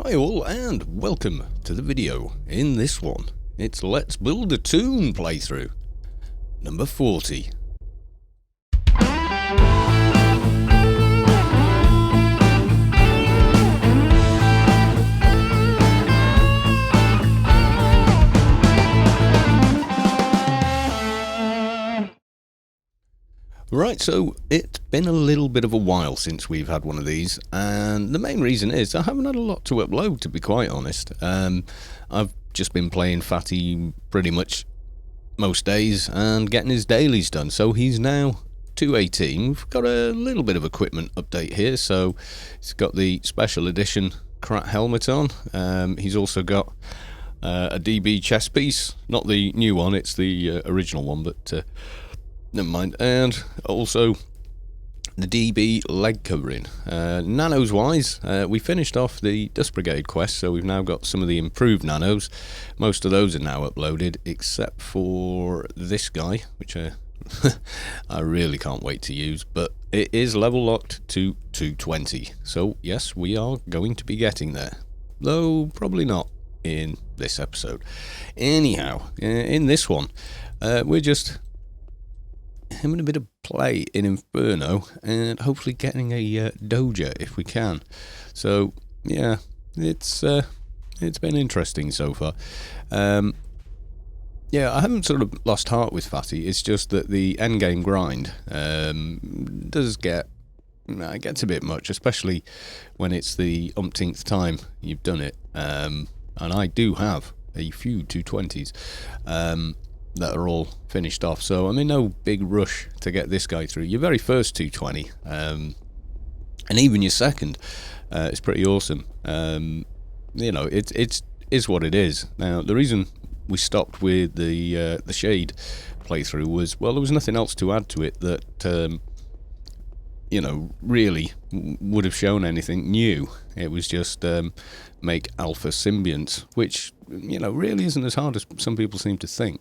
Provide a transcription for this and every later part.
Hi all, and welcome to the video. In this one, it's Let's Build a Toon playthrough, number 40. Right, so it's been a little bit of a while since we've had one of these, and the main reason is I haven't had a lot to upload, to be quite honest. I've just been playing Fatty pretty much most days and getting his dailies done, so he's now 218. We've got a little bit of equipment update here, so he's got the special edition Krat helmet on. He's also got a DB chest piece, not the new one, it's the original one, but never mind. And also the DB leg covering. Nanos wise, we finished off the Dust Brigade quest, so we've now got some of the improved nanos. Most of those are now uploaded, except for this guy, which I really can't wait to use, but it is level locked to 220. So yes, we are going to be getting there, though probably not in this episode. Anyhow, in this one, we're just having a bit of play in Inferno and hopefully getting a doja if we can. So yeah, it's been interesting so far. Yeah, I haven't sort of lost heart with Fatty. It's just that the endgame grind does gets a bit much, especially when it's the umpteenth time you've done it. And I do have a few 220s. That are all finished off, so I'm in no big rush to get this guy through. Your very first 220, and even your second, is pretty awesome. You know, it is what it is. Now, the reason we stopped with the Shade playthrough was, well, there was nothing else to add to it that you know, really would have shown anything new. It was just make alpha symbionts, which, you know, really isn't as hard as some people seem to think.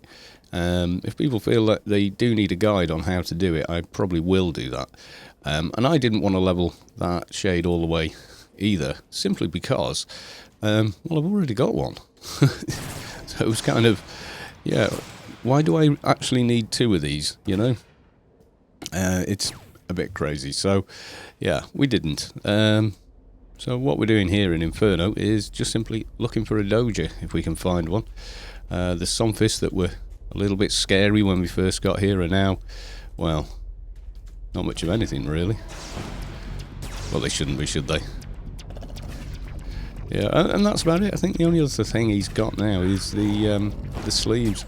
If people feel that they do need a guide on how to do it, I probably will do that. And I didn't want to level that Shade all the way either, simply because, well, I've already got one. So it was kind of, yeah, why do I actually need two of these, you know? It's a bit crazy, so yeah, we didn't. So what we're doing here in Inferno is just simply looking for a doja if we can find one. The Somphis that were a little bit scary when we first got here are now, well, not much of anything really. Well, they shouldn't be, should they? Yeah, and that's about it. I think the only other thing he's got now is the sleeves,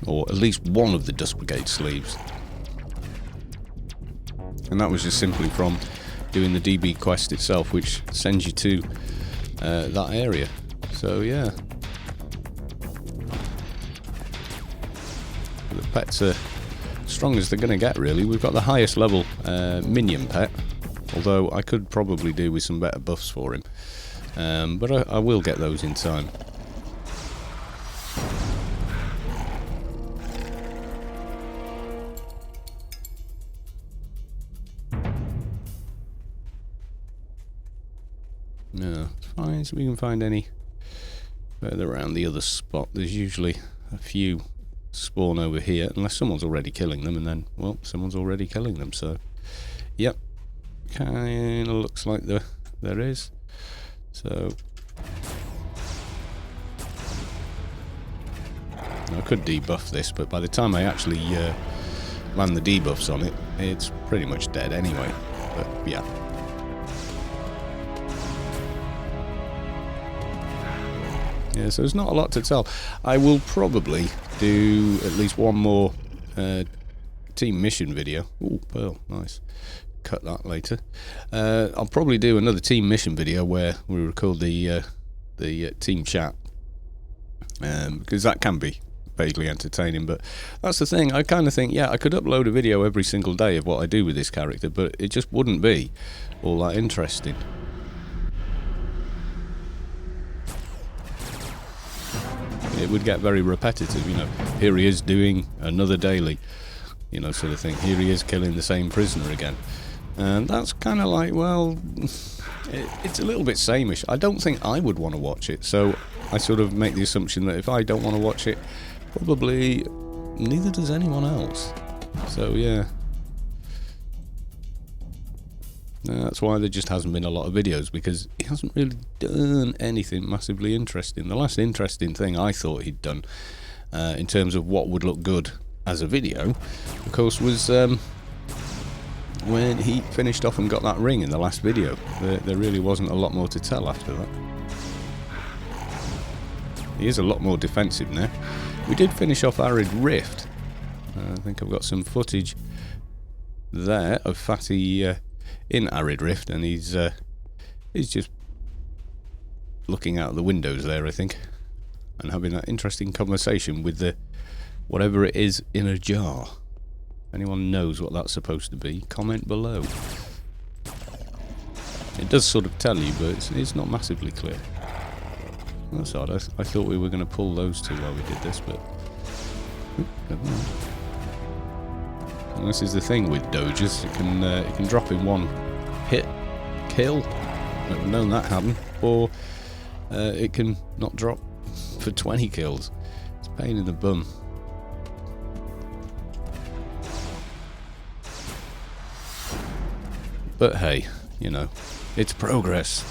or at least one of the Dust Brigade sleeves. And that was just simply from doing the DB quest itself, which sends you to that area. So yeah, the pets are strong as they're going to get, really. We've got the highest level minion pet, although I could probably do with some better buffs for him, but I will get those in time. No, it's fine, so we can find any further around the other spot. There's usually a few spawn over here, unless someone's already killing them, and then, well, someone's already killing them, so yep, kinda looks like there is. So I could debuff this, but by the time I actually land the debuffs on it, it's pretty much dead anyway. But yeah. Yeah, so there's not a lot to tell. I will probably do at least one more team mission video. Ooh, pearl, nice. Cut that later. I'll probably do another team mission video where we record the team chat, because that can be vaguely entertaining. But that's the thing. I kind of think, yeah, I could upload a video every single day of what I do with this character, but it just wouldn't be all that interesting. It would get very repetitive, you know. Here he is doing another daily, you know, sort of thing. Here he is killing the same prisoner again. And that's kind of like, well, It's a little bit sameish. I don't think I would want to watch it, so I sort of make the assumption that if I don't want to watch it, probably neither does anyone else. So yeah. That's why there just hasn't been a lot of videos, because he hasn't really done anything massively interesting. The last interesting thing I thought he'd done, in terms of what would look good as a video, of course, was when he finished off and got that ring in the last video. There really wasn't a lot more to tell after that. He is a lot more defensive now. We did finish off Arid Rift. I think I've got some footage there of Fatty in Arid Rift, and he's just looking out the windows there, I think, and having that interesting conversation with the whatever it is in a jar. If anyone knows what that's supposed to be, comment below. It does sort of tell you, but it's not massively clear. That's odd. I thought we were going to pull those two while we did this, but never mind. And this is the thing with doges, it can drop in one hit, kill. I've known that happen, or it can not drop for 20 kills. It's a pain in the bum. But hey, you know, it's progress.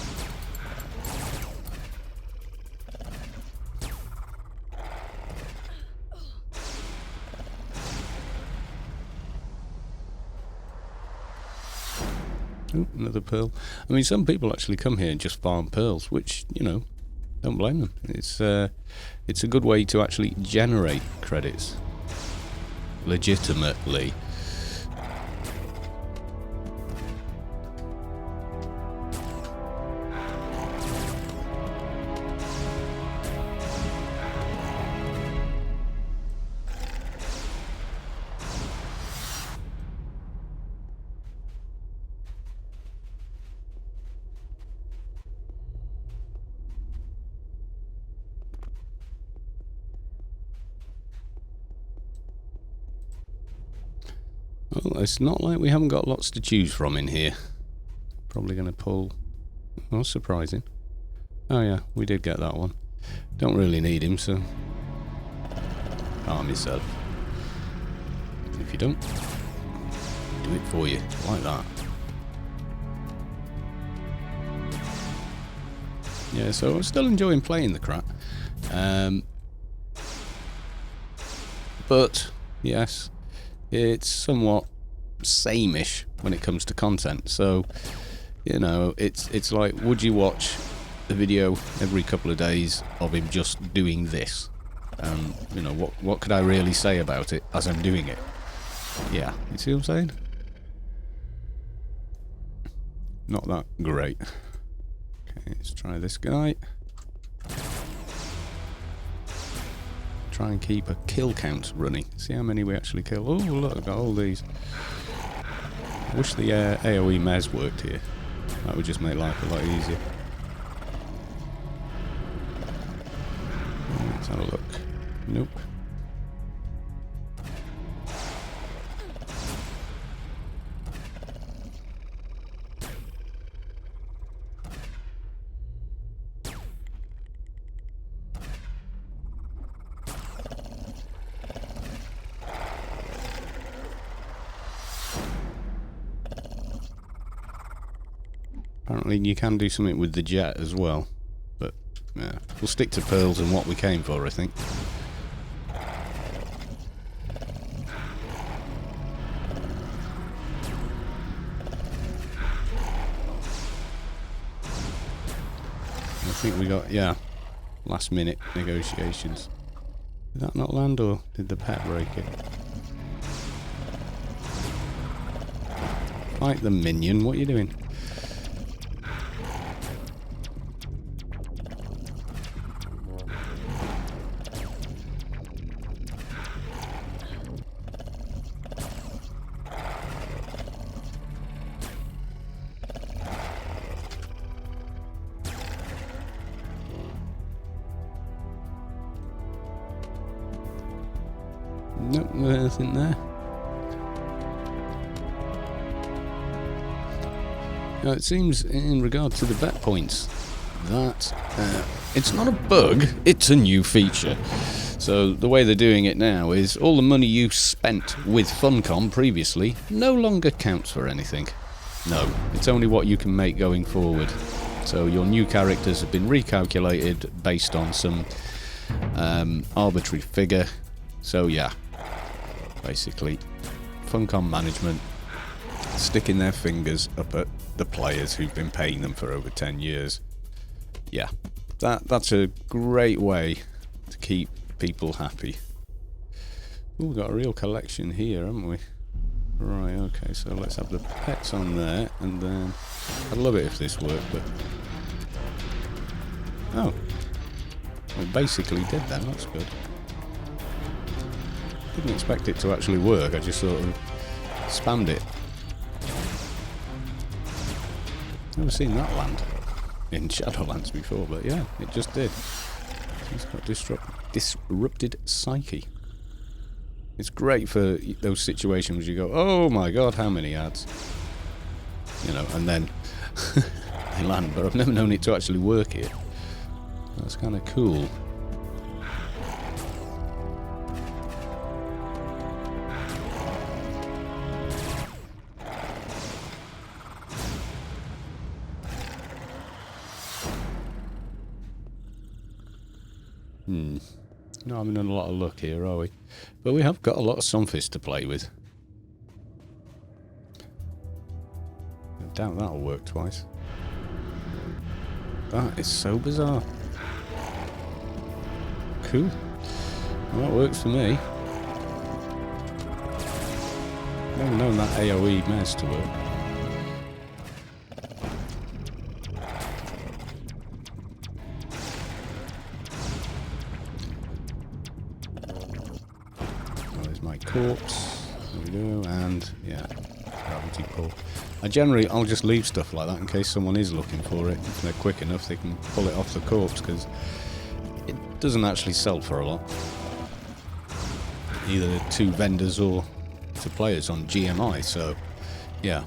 Ooh, another pearl. I mean, some people actually come here and just farm pearls, which, you know, don't blame them. It's a good way to actually generate credits legitimately. Well, it's not like we haven't got lots to choose from in here. Probably going to pull... Oh, surprising. Oh yeah, we did get that one. Don't really need him, so... Arm yourself. If you don't, do it for you, like that. Yeah, so I'm still enjoying playing the crap. But, yes... It's somewhat sameish when it comes to content, so you know, it's like, would you watch a video every couple of days of him just doing this? You know, what could I really say about it as I'm doing it? Yeah, you see what I'm saying? Not that great. Okay, let's try this guy. Try and keep a kill count running. See how many we actually kill. Oh, look, I've got all these. I wish the AoE mez worked here. That would just make life a lot easier. Let's have a look. Nope. Apparently you can do something with the jet as well, but yeah, we'll stick to pearls and what we came for, I think. I think we got, yeah, last minute negotiations. Did that not land, or did the pet break it? Fight the minion, what are you doing? Nope, nothing there. Now, it seems in regard to the bet points that it's not a bug, it's a new feature. So the way they're doing it now is all the money you spent with Funcom previously no longer counts for anything. No, it's only what you can make going forward. So your new characters have been recalculated based on some arbitrary figure. So yeah, basically Funcom management sticking their fingers up at the players who've been paying them for over 10 years. Yeah, that's a great way to keep people happy. Ooh, we've got a real collection here, haven't we? Right, okay, so let's have the pets on there, and then I'd love it if this worked, but oh, it basically did that. That's good. Didn't expect it to actually work. I just sort of spammed it. Never seen that land in Shadowlands before, but yeah, it just did. It's got disrupted psyche. It's great for those situations where you go, oh my god, how many ads? You know, and then they land, but I've never known it to actually work here. That's kind of cool. Not having a lot of luck here, are we? But we have got a lot of Sunfish to play with. I doubt that'll work twice. That is so bizarre. Cool. Well, that works for me. Never known that AoE mess to work. Corpse, there we go, and yeah, gravity pull. I'll just leave stuff like that in case someone is looking for it. If they're quick enough, they can pull it off the corpse, because it doesn't actually sell for a lot. Either to vendors or to players on GMI, so yeah.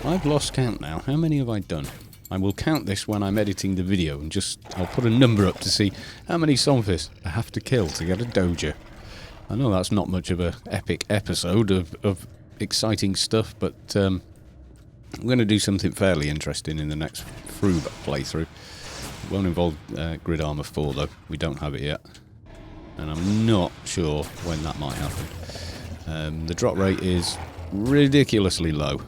I've lost count now. How many have I done? I will count this when I'm editing the video and I'll put a number up to see how many Sunfish I have to kill to get a Doja. I know that's not much of an epic episode of exciting stuff, but I'm going to do something fairly interesting in the next Froob playthrough. It won't involve Grid Armor 4 though. We don't have it yet. And I'm not sure when that might happen. The drop rate is ridiculously low.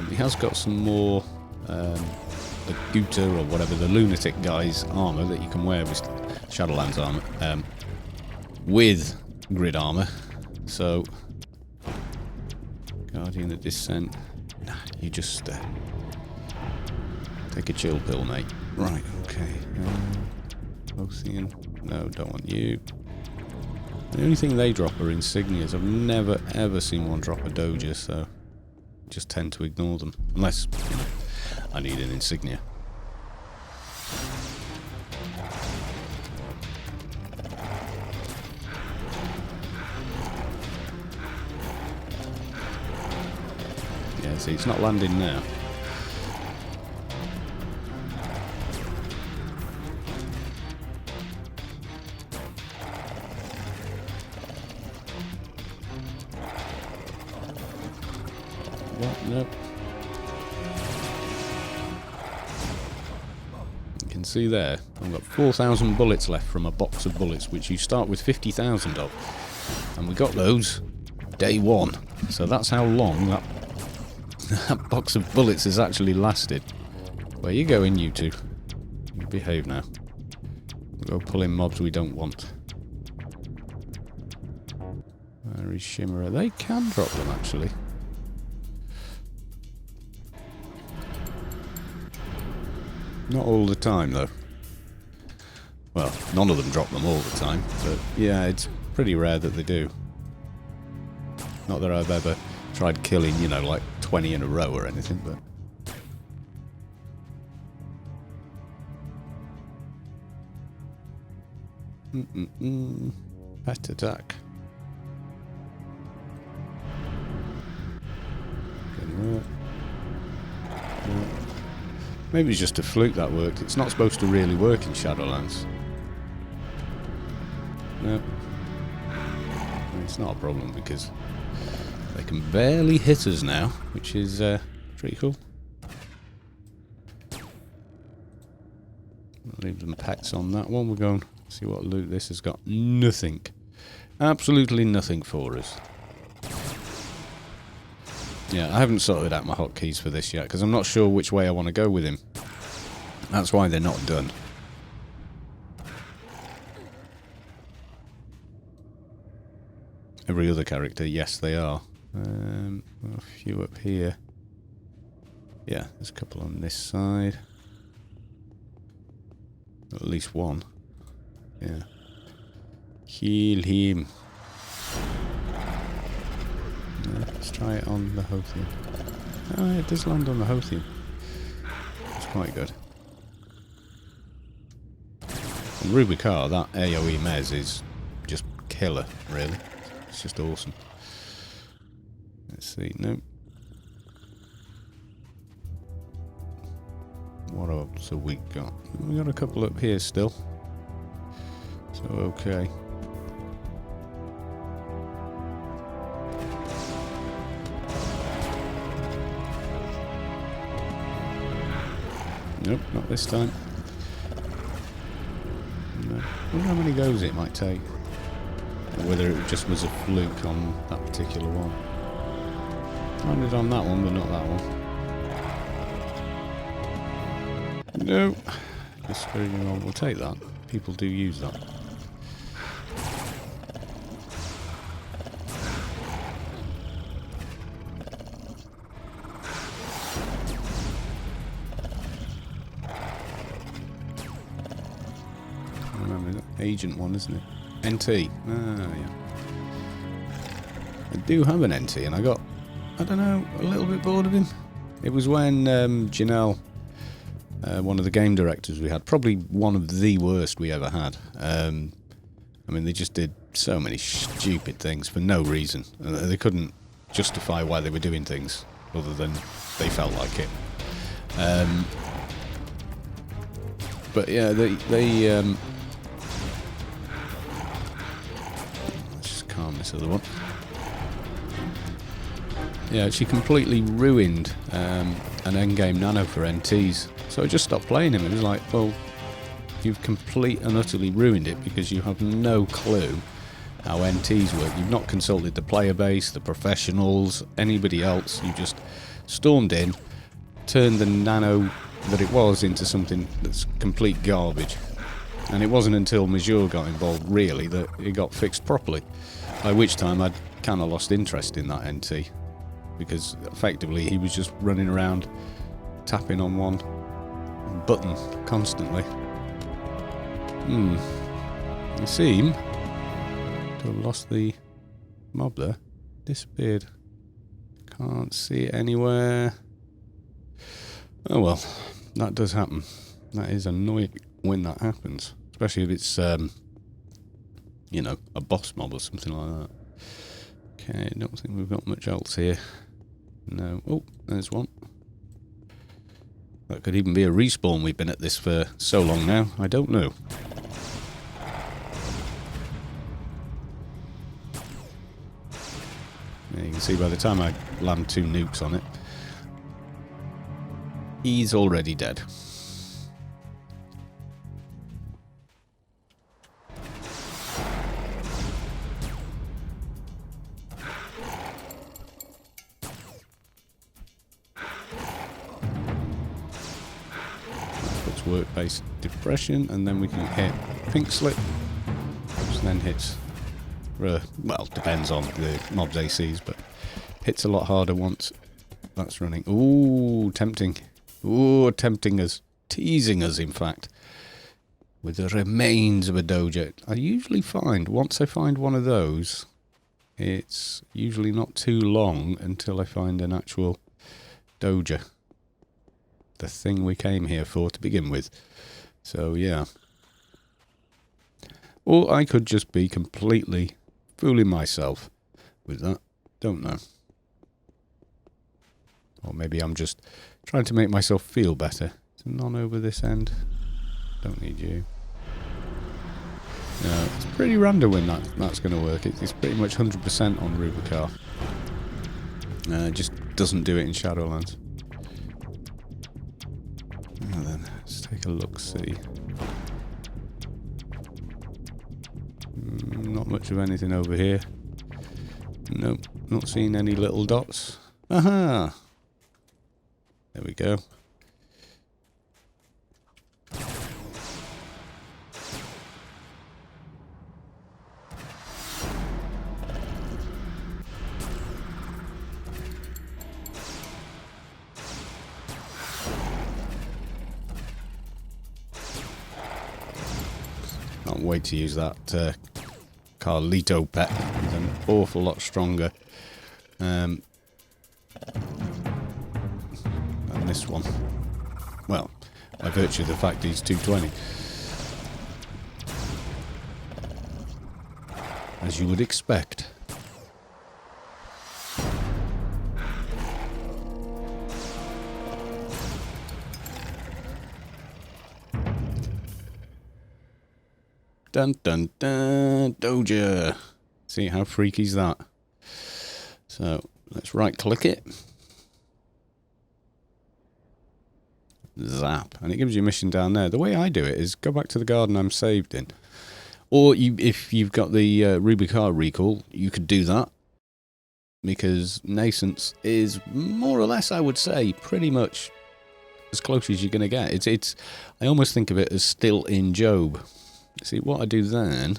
He has got some more the Guta or whatever, the lunatic guy's armour that you can wear with Shadowlands armour with grid armour. So Guardian of Descent, nah, you just take a chill pill, mate. Right, okay. Ocean, no, don't want you. The only thing they drop are insignias. I've never ever seen one drop a Doja, so just tend to ignore them, unless, you know, I need an insignia. Yeah, see, it's not landing now. Nope. You can see there, I've got 4,000 bullets left from a box of bullets, which you start with 50,000 of. And we got those day one. So that's how long that box of bullets has actually lasted. Where you going, you two? You behave now. We'll go pull in mobs we don't want. Very Shimmerer. They can drop them, actually. Not all the time, though. Well, none of them drop them all the time, but yeah, it's pretty rare that they do. Not that I've ever tried killing, you know, like 20 in a row or anything, but... Pet attack. Can work. No. Maybe it's just a fluke that worked. It's not supposed to really work in Shadowlands. No. It's not a problem because they can barely hit us now, which is pretty cool. I'll leave them pets on that one. We're going to see what loot this has got. Nothing. Absolutely nothing for us. Yeah, I haven't sorted out my hotkeys for this yet because I'm not sure which way I want to go with him. That's why they're not done. Every other character, yes, they are. A few up here. Yeah, there's a couple on this side. At least one. Yeah. Heal him. Let's try it on the Hothian. Oh, it does land on the Hothian. It's quite good. And Rubikar, that AoE Mez is just killer, really. It's just awesome. Let's see, nope. What else have we got? We got a couple up here still. So, okay. Nope, not this time. No. I wonder how many goes it might take. Or whether it just was a fluke on that particular one. Landed on that one, but not that one. No. Just going on. We'll take that. People do use that. Agent one, isn't it? NT. Ah, yeah. I do have an NT, and I got, I don't know, a little bit bored of him. It was when Janelle, one of the game directors we had, probably one of the worst we ever had. I mean, they just did so many stupid things for no reason. They couldn't justify why they were doing things other than they felt like it. But yeah, they calm this other one. Yeah, she completely ruined an endgame nano for NTs. So I just stopped playing him. It was like, well, you've complete and utterly ruined it because you have no clue how NTs work. You've not consulted the player base, the professionals, anybody else. You just stormed in, turned the nano that it was into something that's complete garbage. And it wasn't until Major got involved, really, that it got fixed properly. By which time I'd kind of lost interest in that NT. Because effectively he was just running around tapping on one button constantly. I seem to have lost the mob there. Disappeared. Can't see it anywhere. Oh well, that does happen. That is annoying when that happens. Especially if it's, you know, a boss mob or something like that. Okay, I don't think we've got much else here. No. Oh, there's one. That could even be a respawn. We've been at this for so long now. I don't know. Yeah, you can see by the time I land 2 nukes on it, he's already dead. Work-based depression, and then we can hit pink slip, which then hits, well, depends on the mob's ACs, but hits a lot harder once that's running. Ooh, tempting. Ooh, tempting us, teasing us, in fact, with the remains of a doja. I usually find, once I find one of those, it's usually not too long until I find an actual doja. The thing we came here for to begin with. So yeah. Or I could just be completely fooling myself with that. Don't know. Or maybe I'm just trying to make myself feel better. Is there none over this end? Don't need you. No, it's pretty random when that's going to work. It's pretty much 100% on Rubicon. It just doesn't do it in Shadowlands. Now then, let's take a look, see. Not much of anything over here. Nope, not seeing any little dots. Aha! There we go. Can't wait to use that Carlito pet. He's an awful lot stronger than this one. Well, by virtue of the fact he's 220. As you would expect. Dun dun dun, Doja. See how freaky's that? So let's right click it. Zap. And it gives you a mission down there. The way I do it is go back to the garden I'm saved in. Or if you've got the Rubicon recall, you could do that. Because Nascence is more or less, I would say, pretty much as close as you're going to get. It's. I almost think of it as still in Job. See, what I do then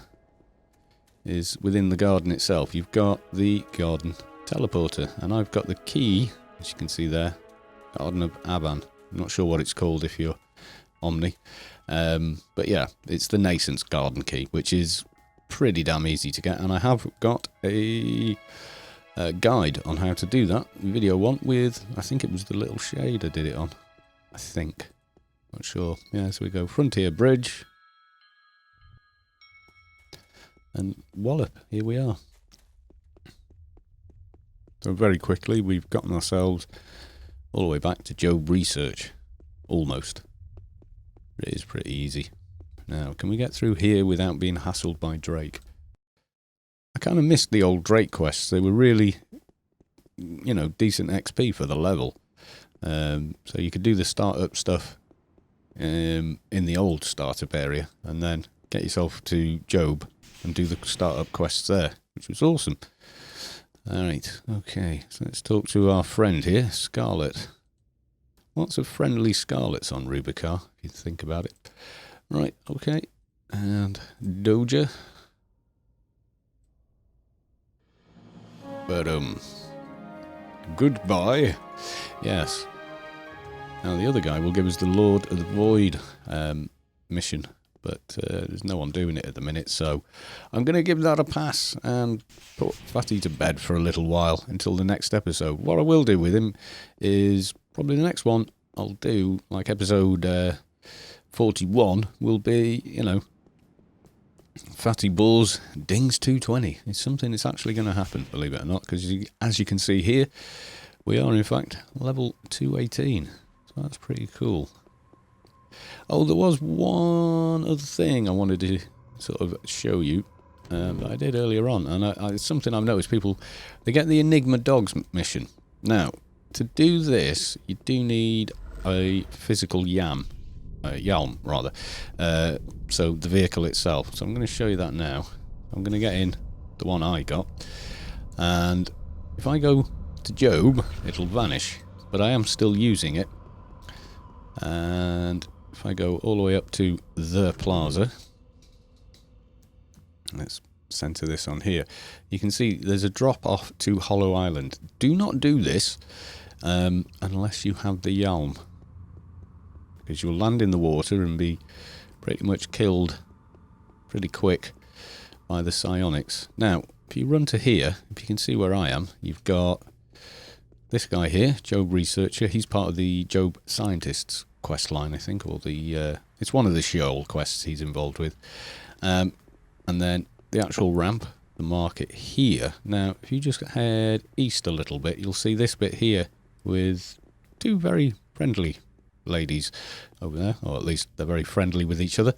is within the garden itself, you've got the garden teleporter, and I've got the key, as you can see there, Garden of Aban. I'm not sure what it's called if you're Omni, but yeah, it's the Nascence garden key, which is pretty damn easy to get, and I have got a guide on how to do that. Video one with, I think it was the little shade I did it on. I think. Not sure. Yeah, so we go Frontier Bridge. And wallop, here we are. So very quickly, we've gotten ourselves all the way back to Job Research. Almost. It is pretty easy. Now, can we get through here without being hassled by Drake? I kind of missed the old Drake quests. They were really, you know, decent XP for the level. So you could do the startup stuff in the old startup area and then get yourself to Job and do the startup quests there, which was awesome. Alright, okay, so let's talk to our friend here, Scarlet. Lots of friendly Scarlets on Rubicon, if you think about it. Right, okay, and Doja. But, goodbye. Yes. Now the other guy will give us the Lord of the Void mission. But there's no one doing it at the minute, so I'm going to give that a pass and put Fatty to bed for a little while until the next episode. What I will do with him is probably the next one I'll do, like episode 41, will be, you know, Fatty Bulls Dings 220. It's something that's actually going to happen, believe it or not, because as you can see here, we are in fact level 218, so that's pretty cool. Oh, there was one other thing I wanted to sort of show you that I did earlier on, and it's something I've noticed. People, they get the Enigma Dogs mission. Now, to do this, you do need a physical yalm, rather. So the vehicle itself. So I'm going to show you that now. I'm going to get in the one I got, and if I go to Job, it'll vanish, but I am still using it. And if I go all the way up to the plaza, let's center this on here, you can see there's a drop off to Hollow Island. Do not do this unless you have the Yalm, because you'll land in the water and be pretty much killed pretty quick by the psionics. Now, if you run to here, if you can see where I am, you've got this guy here, Job Researcher. He's part of the Job Scientists quest line, I think, or the it's one of the Sheol quests he's involved with. And and then the actual ramp, the market here. Now, if you just head east a little bit, you'll see this bit here with two very friendly ladies over there, or at least they're very friendly with each other.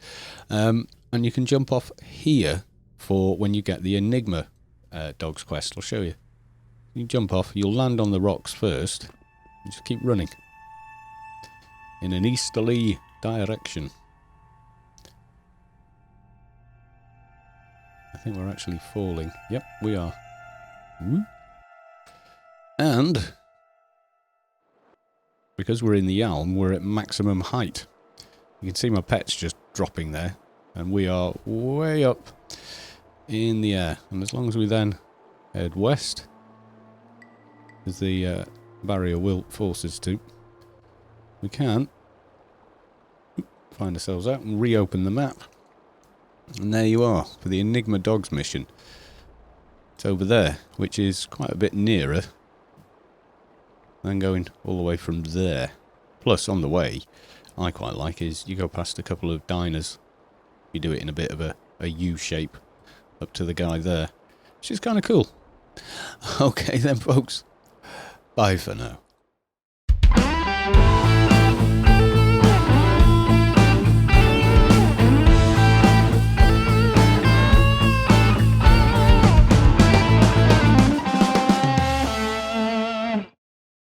And you can jump off here for when you get the Enigma Dogs quest. I'll show you. You jump off, you'll land on the rocks first, and just keep running in an easterly direction. I think we're actually falling. Yep, we are. Woo. And because we're in the elm, we're at maximum height. You can see my pets just dropping there, and we are way up in the air. And as long as we then head west, as the barrier will force us to, we can find ourselves out and reopen the map. And there you are for the Enigma Dogs mission. It's over there, which is quite a bit nearer than going all the way from there. Plus, on the way, I quite like is you go past a couple of diners. You do it in a bit of a U shape up to the guy there, which is kind of cool. Okay then, folks. Bye for now.